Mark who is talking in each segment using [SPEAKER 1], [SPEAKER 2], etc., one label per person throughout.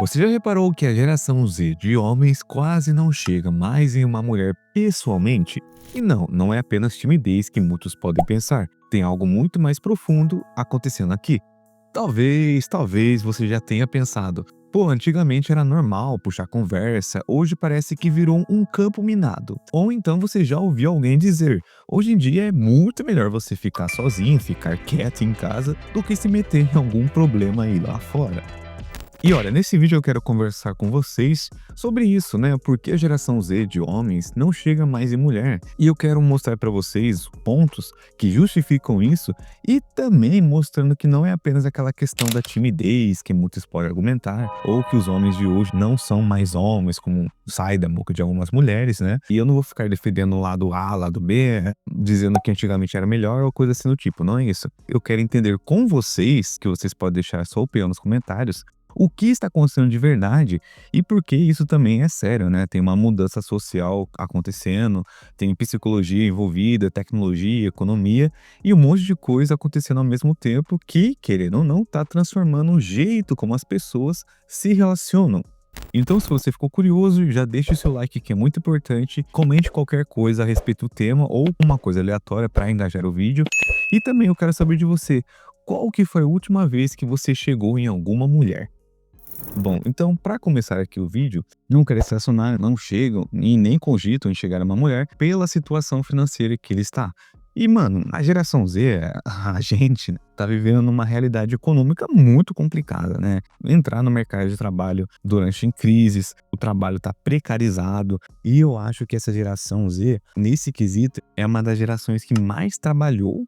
[SPEAKER 1] Você já reparou que a geração Z de homens quase não chega mais em uma mulher pessoalmente? E não é apenas timidez que muitos podem pensar. Tem algo muito mais profundo acontecendo aqui. Talvez você já tenha pensado, pô, antigamente era normal puxar conversa, hoje parece que virou um campo minado. Ou então você já ouviu alguém dizer, hoje em dia é muito melhor você ficar sozinho, ficar quieto em casa, do que se meter em algum problema aí lá fora. E olha, nesse vídeo eu quero conversar com vocês sobre isso, né? Porque a geração Z de homens não chega mais em mulher. E eu quero mostrar para vocês pontos que justificam isso e também mostrando que não é apenas aquela questão da timidez que muitos podem argumentar, ou que os homens de hoje não são mais homens, como sai da boca de algumas mulheres, né? E eu não vou ficar defendendo o lado A, lado B, dizendo que antigamente era melhor ou coisa assim do tipo, não é isso. Eu quero entender com vocês, que vocês podem deixar sua opinião nos comentários, o que está acontecendo de verdade e por que isso também é sério, né? Tem uma mudança social acontecendo, tem psicologia envolvida, tecnologia, economia e um monte de coisa acontecendo ao mesmo tempo que, querendo ou não, está transformando o jeito como as pessoas se relacionam. Então, se você ficou curioso, já deixe o seu like que é muito importante, comente qualquer coisa a respeito do tema ou uma coisa aleatória para engajar o vídeo. E também eu quero saber de você, qual que foi a última vez que você chegou em alguma mulher? Bom, então, para começar aqui o vídeo, nunca estacionar, não chegam e nem cogitam em chegar a uma mulher pela situação financeira que ele está. E, mano, a geração Z, a gente, né, tá vivendo numa realidade econômica muito complicada, né? Entrar no mercado de trabalho durante em crises, o trabalho tá precarizado, e eu acho que essa geração Z, nesse quesito, é uma das gerações que mais trabalhou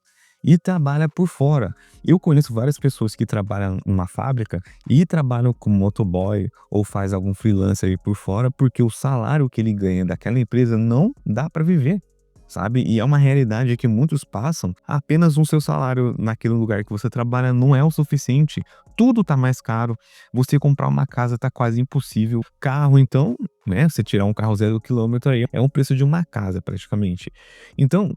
[SPEAKER 1] e trabalha por fora. Eu conheço várias pessoas que trabalham numa fábrica e trabalham como motoboy ou faz algum freelancer aí por fora, porque o salário que ele ganha daquela empresa não dá para viver, sabe? E é uma realidade que muitos passam. Apenas o seu salário naquele lugar que você trabalha não é o suficiente. Tudo tá mais caro. Você comprar uma casa tá quase impossível. Carro, então, né? Você tirar um carro 0 km aí é um preço de uma casa praticamente. Então,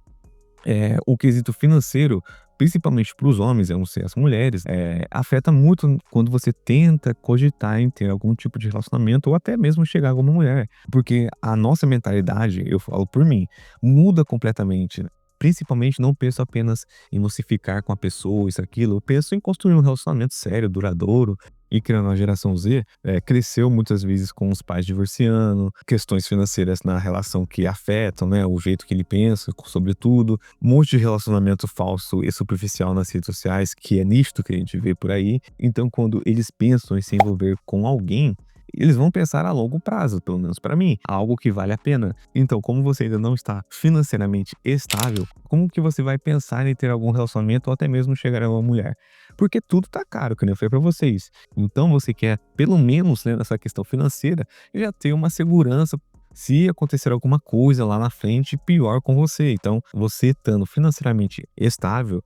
[SPEAKER 1] o quesito financeiro, principalmente para os homens, eu não sei as mulheres, afeta muito quando você tenta cogitar em ter algum tipo de relacionamento ou até mesmo chegar a alguma mulher. Porque a nossa mentalidade, eu falo por mim, muda completamente, né. Principalmente não penso apenas em você ficar com a pessoa, isso, aquilo, eu penso em construir um relacionamento sério, duradouro. E criando a geração Z, cresceu muitas vezes com os pais divorciando, questões financeiras na relação que afetam, né, o jeito que ele pensa sobre tudo, um monte de relacionamento falso e superficial nas redes sociais, que é nisto que a gente vê por aí. Então, quando eles pensam em se envolver com alguém, eles vão pensar a longo prazo, pelo menos para mim, algo que vale a pena. Então, como você ainda não está financeiramente estável, como que você vai pensar em ter algum relacionamento ou até mesmo chegar a uma mulher? Porque tudo tá caro, que nem eu falei para vocês. Então, você quer, pelo menos, né, nessa questão financeira, já ter uma segurança se acontecer alguma coisa lá na frente pior com você. Então, você estando financeiramente estável,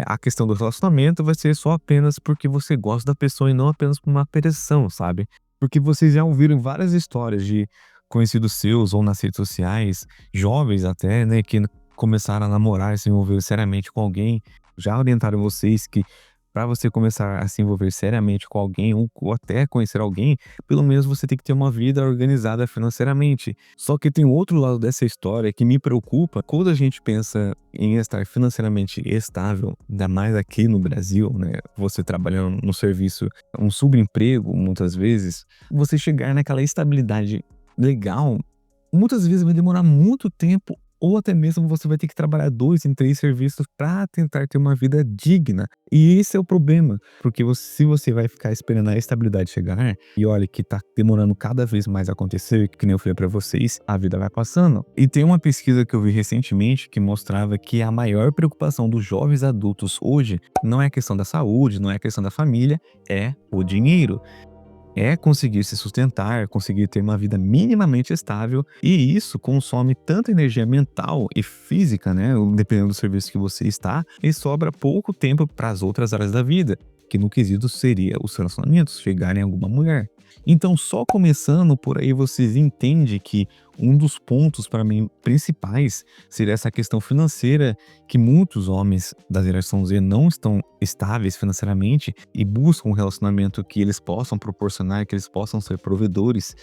[SPEAKER 1] a questão do relacionamento vai ser só apenas porque você gosta da pessoa e não apenas por uma pressão, sabe? Porque vocês já ouviram várias histórias de conhecidos seus ou nas redes sociais, jovens até, né, que começaram a namorar e se envolver seriamente com alguém. Já orientaram vocês que para você começar a se envolver seriamente com alguém ou até conhecer alguém, pelo menos você tem que ter uma vida organizada financeiramente. Só que tem um outro lado dessa história que me preocupa quando a gente pensa em estar financeiramente estável, ainda mais aqui no Brasil, né? Você trabalhando no serviço, um subemprego, muitas vezes, você chegar naquela estabilidade legal, muitas vezes vai demorar muito tempo ou até mesmo você vai ter que trabalhar 2 em 3 serviços para tentar ter uma vida digna. E esse é o problema, porque se você vai ficar esperando a estabilidade chegar, e olha que tá demorando cada vez mais a acontecer, que nem eu falei para vocês, a vida vai passando. E tem uma pesquisa que eu vi recentemente que mostrava que a maior preocupação dos jovens adultos hoje não é a questão da saúde, não é a questão da família, é o dinheiro. É conseguir se sustentar, conseguir ter uma vida minimamente estável, e isso consome tanta energia mental e física, né, dependendo do serviço que você está, e sobra pouco tempo para as outras áreas da vida, que no quesito seria os relacionamentos, chegarem a alguma mulher. Então, só começando por aí vocês entendem que Um dos pontos, para mim, principais seria essa questão financeira, que muitos homens da geração Z não estão estáveis financeiramente e buscam um relacionamento que eles possam proporcionar, que eles possam ser provedores,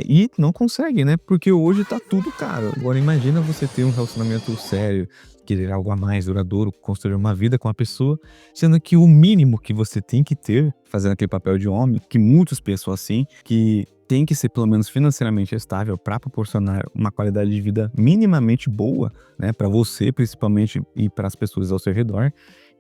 [SPEAKER 1] e não conseguem, né? Porque hoje tá tudo caro. Agora imagina você ter um relacionamento sério, querer algo a mais duradouro, construir uma vida com a pessoa, sendo que o mínimo que você tem que ter, fazendo aquele papel de homem, que muitos pensam assim, que tem que ser pelo menos financeiramente estável para proporcionar uma qualidade de vida minimamente boa, né, para você principalmente e para as pessoas ao seu redor.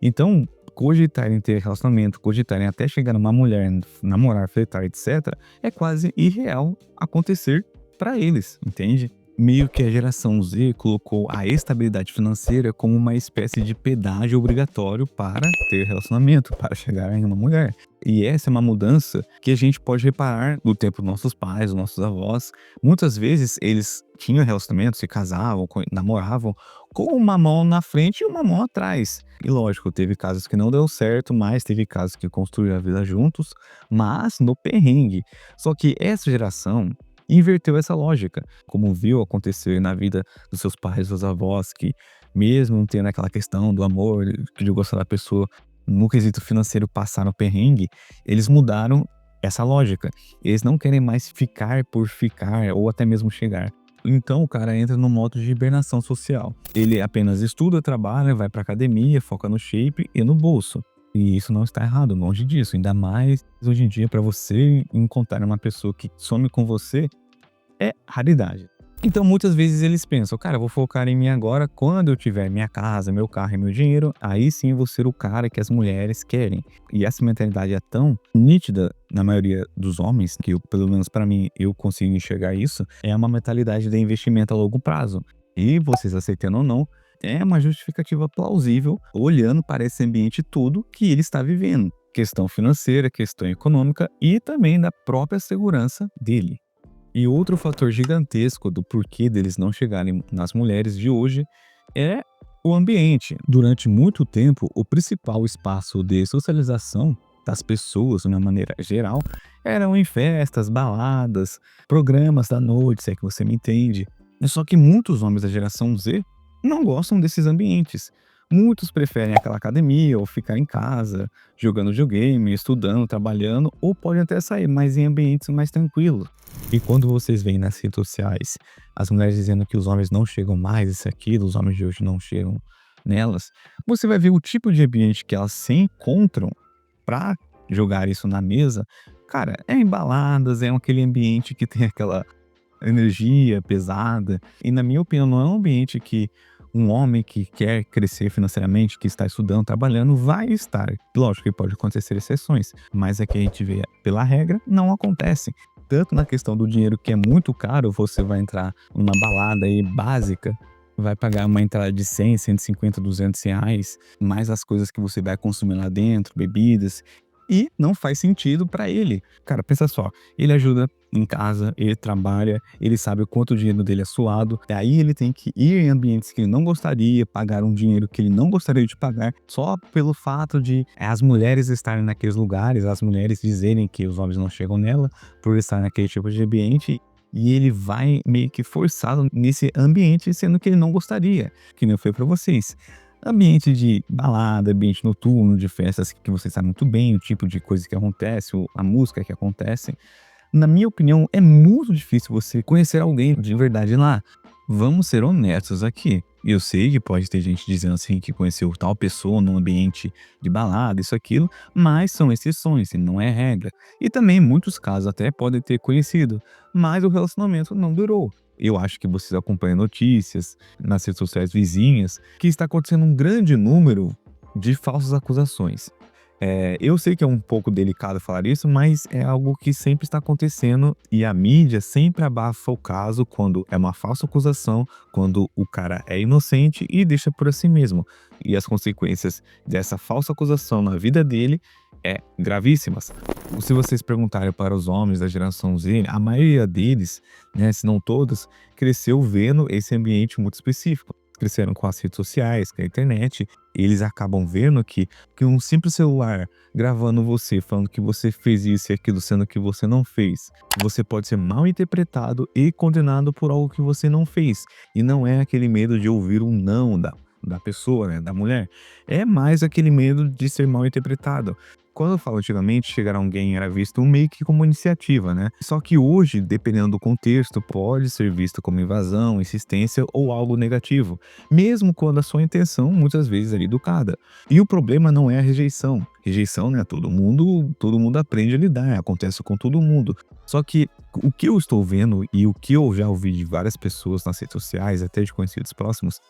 [SPEAKER 1] Então, cogitar em ter relacionamento, cogitar em até chegar numa mulher, namorar, flertar, etc, é quase irreal acontecer para eles, entende? Meio que a geração Z colocou a estabilidade financeira como uma espécie de pedágio obrigatório para ter relacionamento, para chegar em uma mulher. E essa é uma mudança que a gente pode reparar no tempo dos nossos pais, dos nossos avós. Muitas vezes eles tinham relacionamento, se casavam, namoravam com uma mão na frente e uma mão atrás. E lógico, teve casos que não deu certo, mas teve casos que construíram a vida juntos, mas no perrengue. Só que essa geração inverteu essa lógica, como viu acontecer na vida dos seus pais, dos avós, que mesmo tendo aquela questão do amor, de gostar da pessoa, no quesito financeiro passaram perrengue, eles mudaram essa lógica. Eles não querem mais ficar por ficar ou até mesmo chegar. Então o cara entra no modo de hibernação social. Ele apenas estuda, trabalha, vai pra academia, foca no shape e no bolso. E isso não está errado, longe disso. Ainda mais hoje em dia, para você encontrar uma pessoa que some com você, é raridade. Então muitas vezes eles pensam, cara, eu vou focar em mim agora, quando eu tiver minha casa, meu carro e meu dinheiro, aí sim eu vou ser o cara que as mulheres querem. E essa mentalidade é tão nítida na maioria dos homens, que eu, pelo menos para mim, eu consigo enxergar isso, é uma mentalidade de investimento a longo prazo. E vocês aceitando ou não, é uma justificativa plausível, olhando para esse ambiente todo que ele está vivendo. Questão financeira, questão econômica e também da própria segurança dele. E outro fator gigantesco do porquê deles não chegarem nas mulheres de hoje é o ambiente. Durante muito tempo, o principal espaço de socialização das pessoas, de uma maneira geral, eram em festas, baladas, programas da noite, se é que você me entende. Só que muitos homens da geração Z não gostam desses ambientes. Muitos preferem aquela academia ou ficar em casa, jogando videogame, estudando, trabalhando, ou podem até sair, mas em ambientes mais tranquilos. E quando vocês veem nas redes sociais as mulheres dizendo que os homens não chegam mais, isso e aquilo, os homens de hoje não chegam nelas, você vai ver o tipo de ambiente que elas se encontram pra jogar isso na mesa. Cara, é em baladas, é aquele ambiente que tem aquela energia pesada. E na minha opinião, não é um ambiente que um homem que quer crescer financeiramente, que está estudando, trabalhando, vai estar. Lógico que pode acontecer exceções, mas é que a gente vê, pela regra, não acontece. Tanto na questão do dinheiro, que é muito caro, você vai entrar numa balada aí básica, vai pagar uma entrada de 100, 150, 200 reais, mais as coisas que você vai consumir lá dentro, bebidas, e não faz sentido pra ele. Cara, pensa só, ele ajuda em casa, ele trabalha, ele sabe o quanto o dinheiro dele é suado, e aí ele tem que ir em ambientes que ele não gostaria, pagar um dinheiro que ele não gostaria de pagar, só pelo fato de as mulheres estarem naqueles lugares, as mulheres dizerem que os homens não chegam nela, por estar naquele tipo de ambiente, e ele vai meio que forçado nesse ambiente, sendo que ele não gostaria, que nem foi pra vocês. Ambiente de balada, ambiente noturno, de festas que você sabe muito bem, o tipo de coisa que acontece, a música que acontece. Na minha opinião, é muito difícil você conhecer alguém de verdade lá. Vamos ser honestos aqui. Eu sei que pode ter gente dizendo assim que conheceu tal pessoa num ambiente de balada, isso, aquilo, mas são exceções e não é regra. E também, em muitos casos, até podem ter conhecido, mas o relacionamento não durou. Eu acho que vocês acompanham notícias nas redes sociais vizinhas que está acontecendo um grande número de falsas acusações. Eu sei que é um pouco delicado falar isso, mas é algo que sempre está acontecendo e a mídia sempre abafa o caso quando é uma falsa acusação, quando o cara é inocente e deixa por assim mesmo. E as consequências dessa falsa acusação na vida dele é gravíssimas. Se vocês perguntarem para os homens da geração Z, a maioria deles, né, se não todos, cresceu vendo esse ambiente muito específico. cresceram com as redes sociais, com a internet, eles acabam vendo que um simples celular gravando você, falando que você fez isso e aquilo, sendo que você não fez, você pode ser mal interpretado e condenado por algo que você não fez. E não é aquele medo de ouvir um não da pessoa, né, da mulher. É mais aquele medo de ser mal interpretado. Quando eu falo antigamente, chegar alguém era visto meio que como iniciativa, né? Só que hoje, dependendo do contexto, pode ser visto como invasão, insistência ou algo negativo, mesmo quando a sua intenção muitas vezes é educada. E o problema não é a rejeição. Rejeição, né? Todo mundo aprende a lidar, acontece com todo mundo. Só que o que eu estou vendo e o que eu já ouvi de várias pessoas nas redes sociais, até de conhecidos próximos,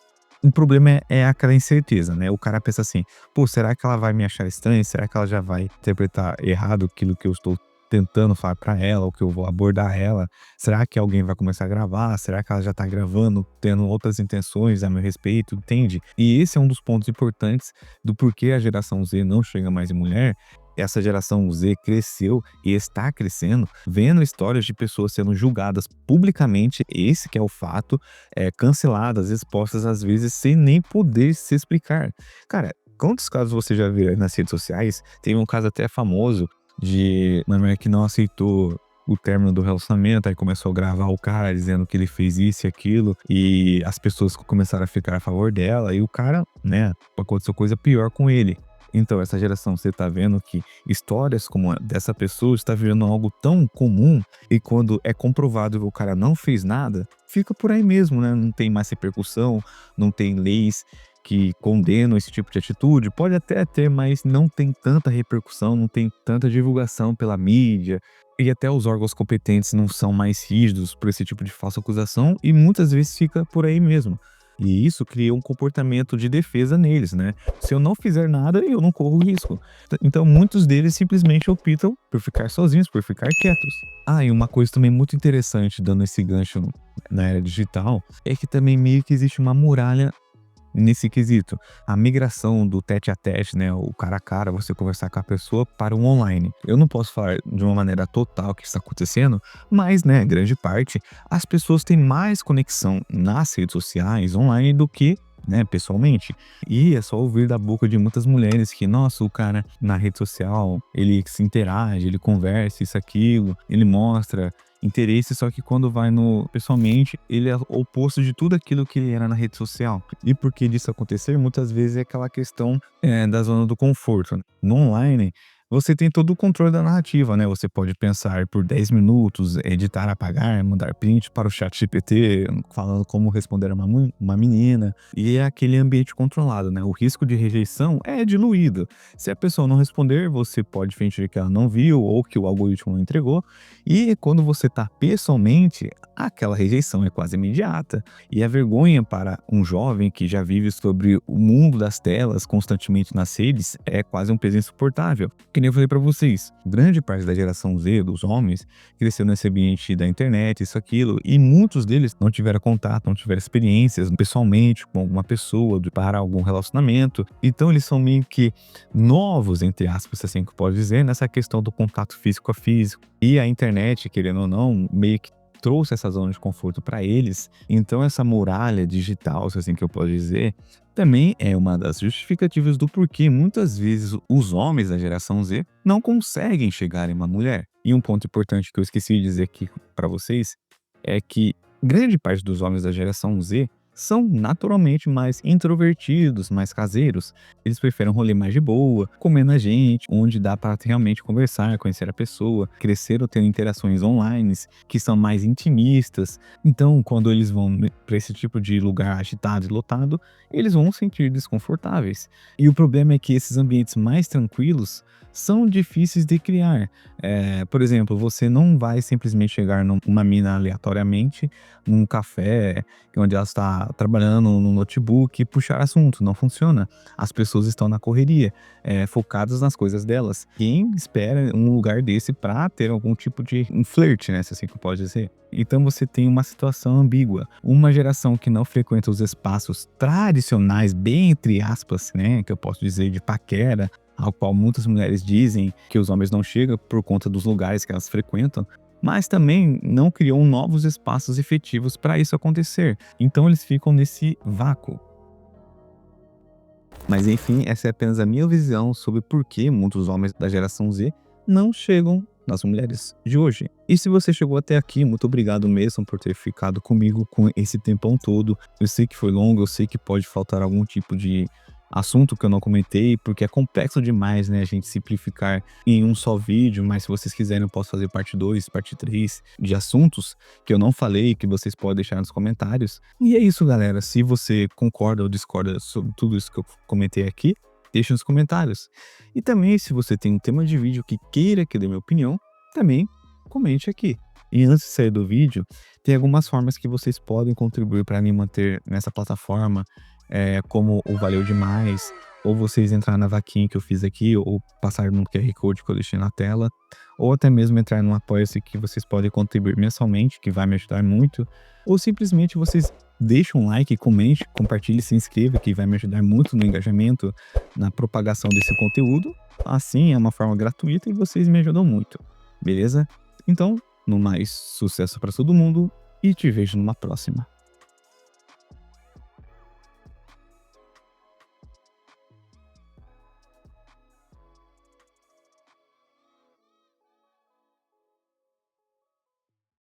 [SPEAKER 1] o problema é aquela incerteza, né? O cara pensa assim: "Pô, será que ela vai me achar estranho? Será que ela já vai interpretar errado aquilo que eu estou tentando falar pra ela ou que eu vou abordar ela? Será que alguém vai começar a gravar? Será que ela já tá gravando, tendo outras intenções a meu respeito?", entende? E esse é um dos pontos importantes do porquê a geração Z não chega mais em mulher. Essa geração Z cresceu e está crescendo vendo histórias de pessoas sendo julgadas publicamente, esse que é o fato, canceladas, expostas às vezes sem nem poder se explicar. Cara, quantos casos você já viu aí nas redes sociais? Tem um caso até famoso de uma mulher que não aceitou o término do relacionamento, aí começou a gravar o cara dizendo que ele fez isso e aquilo, e as pessoas começaram a ficar a favor dela, e o cara, né, aconteceu coisa pior com ele. Então, essa geração, você tá vendo que histórias como a dessa pessoa está virando algo tão comum, e quando é comprovado que o cara não fez nada, fica por aí mesmo, né? Não tem mais repercussão, não tem leis que condenam esse tipo de atitude. Pode até ter, mas não tem tanta repercussão, não tem tanta divulgação pela mídia, e até os órgãos competentes não são mais rígidos por esse tipo de falsa acusação, e muitas vezes fica por aí mesmo. E isso cria um comportamento de defesa neles, né? Se eu não fizer nada, eu não corro risco. Então, muitos deles simplesmente optam por ficar sozinhos, por ficar quietos. Ah, e uma coisa também muito interessante, dando esse gancho na era digital, é que também meio que existe uma muralha nesse quesito. A migração do tete a tete, né, o cara a cara, você conversar com a pessoa, para o online. Eu não posso falar de uma maneira total o que está acontecendo, mas, né, grande parte, as pessoas têm mais conexão nas redes sociais, online, do que, né, pessoalmente. E é só ouvir da boca de muitas mulheres que, nossa, o cara na rede social, ele se interage, ele conversa, isso, aquilo, ele mostra interesse, só que quando vai no pessoalmente, ele é o oposto de tudo aquilo que ele era na rede social. E por que disso acontecer? Muitas vezes é aquela questão da zona do conforto, né? No online, você tem todo o controle da narrativa, né? Você pode pensar por 10 minutos, editar, apagar, mandar print para o chat GPT, falando como responder uma menina. E é aquele ambiente controlado, né? O risco de rejeição é diluído. Se a pessoa não responder, você pode fingir que ela não viu ou que o algoritmo não entregou. E quando você está pessoalmente, aquela rejeição é quase imediata. E a vergonha para um jovem que já vive sobre o mundo das telas constantemente nas redes é quase um peso insuportável. Que nem eu falei pra vocês, grande parte da geração Z, dos homens, cresceu nesse ambiente da internet, isso, aquilo, e muitos deles não tiveram contato, não tiveram experiências pessoalmente com alguma pessoa, para algum relacionamento. Então eles são meio que novos, entre aspas, assim que pode dizer, nessa questão do contato físico a físico. E a internet, querendo ou não, meio que trouxe essa zona de conforto para eles. Então essa muralha digital, se assim que eu posso dizer, também é uma das justificativas do porquê muitas vezes os homens da geração Z não conseguem chegar em uma mulher. E um ponto importante que eu esqueci de dizer aqui para vocês é que grande parte dos homens da geração Z são naturalmente mais introvertidos, mais caseiros. Eles preferem um rolê mais de boa, com menos gente, onde dá para realmente conversar, conhecer a pessoa, crescer ou ter interações online que são mais intimistas. Então, quando eles vão para esse tipo de lugar agitado e lotado, eles vão se sentir desconfortáveis. E o problema é que esses ambientes mais tranquilos são difíceis de criar. Por exemplo, você não vai simplesmente chegar numa mina aleatoriamente, num café, onde ela está trabalhando no notebook e puxar assunto. Não funciona. As pessoas estão na correria, focadas nas coisas delas. Quem espera um lugar desse para ter algum tipo de um flerte, né? Se assim que pode dizer. Então você tem uma situação ambígua. Uma geração que não frequenta os espaços tradicionais, bem entre aspas, né? Que eu posso dizer de paquera, ao qual muitas mulheres dizem que os homens não chegam por conta dos lugares que elas frequentam. mas também não criou novos espaços efetivos para isso acontecer. Então eles ficam nesse vácuo. Mas enfim, essa é apenas a minha visão sobre por que muitos homens da geração Z não chegam nas mulheres de hoje. E se você chegou até aqui, muito obrigado mesmo por ter ficado comigo com esse tempão todo. Eu sei que foi longo, eu sei que pode faltar algum tipo de assunto que eu não comentei, porque é complexo demais, né, a gente simplificar em um só vídeo, mas se vocês quiserem eu posso fazer parte 2, parte 3 de assuntos que eu não falei, que vocês podem deixar nos comentários. E é isso, galera. Se você concorda ou discorda sobre tudo isso que eu comentei aqui, deixe nos comentários. E também, se você tem um tema de vídeo que queira que eu dê minha opinião, também comente aqui. E antes de sair do vídeo, tem algumas formas que vocês podem contribuir para me manter nessa plataforma, como o Valeu Demais, ou vocês entrar na vaquinha que eu fiz aqui, ou passar no QR Code que eu deixei na tela, ou até mesmo entrar no Apoia-se que vocês podem contribuir mensalmente, que vai me ajudar muito, ou simplesmente vocês deixam um like, comente, compartilhe, se inscreva, que vai me ajudar muito no engajamento, na propagação desse conteúdo. Assim, é uma forma gratuita e vocês me ajudam muito, beleza? Então, no mais, sucesso para todo mundo e te vejo numa próxima.